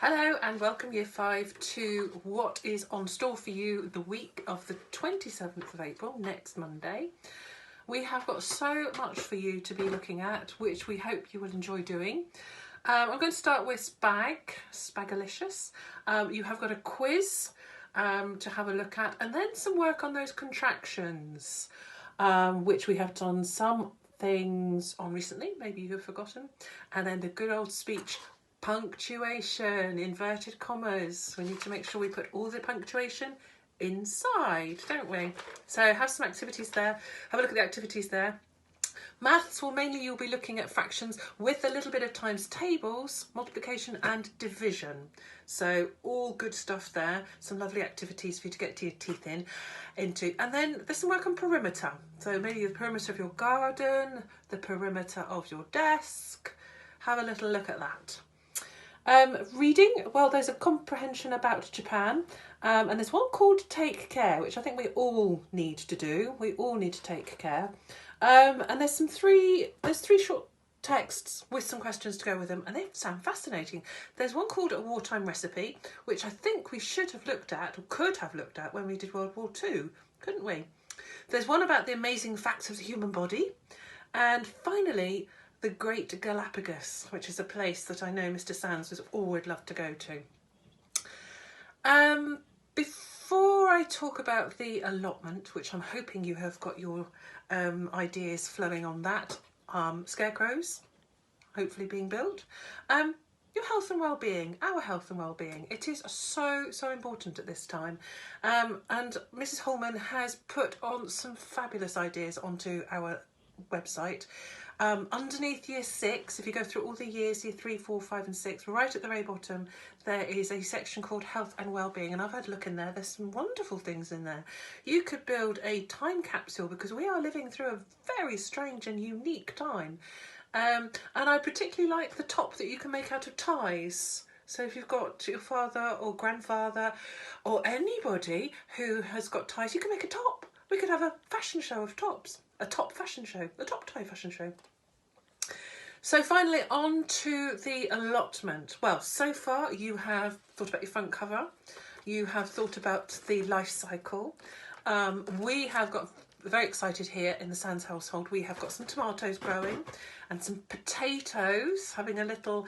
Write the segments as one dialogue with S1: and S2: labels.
S1: Hello and welcome Year 5 to what is on store for you the week of the 27th of April, next Monday. We have got so much for you to be looking at, which we hope you will enjoy doing. I'm going to start with Spagalicious. You have got a quiz to have a look at, and then some work on those contractions, which we have done some things on recently, maybe you've forgotten, and then the good old speech. Punctuation, inverted commas. We need to make sure we put all the punctuation inside, don't we? So have some activities there. Have a look at the activities there. Maths, well, mainly you'll be looking at fractions with a little bit of times tables, multiplication and division. So all good stuff there. Some lovely activities for you to get your teeth into. And then there's some work on perimeter. So maybe the perimeter of your garden, the perimeter of your desk. Have a little look at that. Reading, well, there's a comprehension about Japan, and there's one called Take Care, which I think we all need to do. We all need to take care. And there's three short texts with some questions to go with them, and they sound fascinating. There's one called A Wartime Recipe, which I think we should have looked at, or could have looked at, when we did World War II, couldn't we? There's one about the amazing facts of the human body. And finally, the Great Galapagos, which is a place that I know Mr. Sands would love to go to. Before I talk about the allotment, which I'm hoping you have got your ideas flowing on that, scarecrows, hopefully being built, your health and well-being, our health and well-being. It is so important at this time. And Mrs. Holman has put on some fabulous ideas onto our website. Underneath year 6, if you go through all the years, year 3, 4, 5 and 6, right at the very bottom, there is a section called Health and Wellbeing, and I've had a look in there. There's some wonderful things in there. You could build a time capsule because we are living through a very strange and unique time. And I particularly like the top that you can make out of ties. So if you've got your father or grandfather or anybody who has got ties, you can make a top. We could have a fashion show of tops, a top fashion show, a top tie fashion show. So finally, on to the allotment. Well, so far you have thought about your front cover. You have thought about the life cycle. We have got very excited here in the Sands household. We have got some tomatoes growing and some potatoes, having a little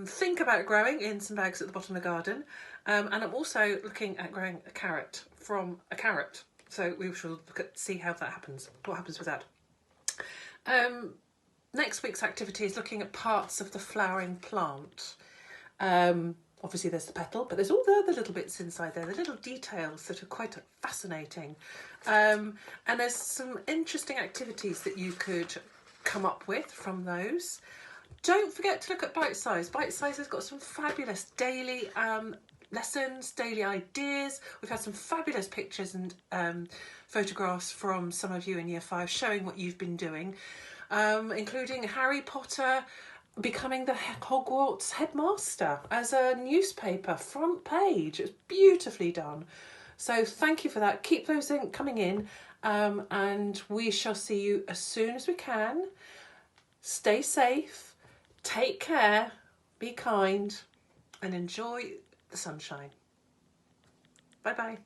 S1: think about growing in some bags at the bottom of the garden. And I'm also looking at growing a carrot from a carrot. So we shall look at see how that happens. What happens with that? Next week's activity is looking at parts of the flowering plant. Obviously there's the petal, but there's all the other little bits inside there, the little details that are quite fascinating. And there's some interesting activities that you could come up with from those. Don't forget to look at Bite Size. Bite Size has got some fabulous daily lessons, daily ideas. We've had some fabulous pictures and photographs from some of you in Year 5 showing what you've been doing. Including Harry Potter becoming the Hogwarts headmaster as a newspaper front page. It's beautifully done. So thank you for that. Keep those coming in, and we shall see you as soon as we can. Stay safe, take care, be kind, and enjoy the sunshine. Bye bye.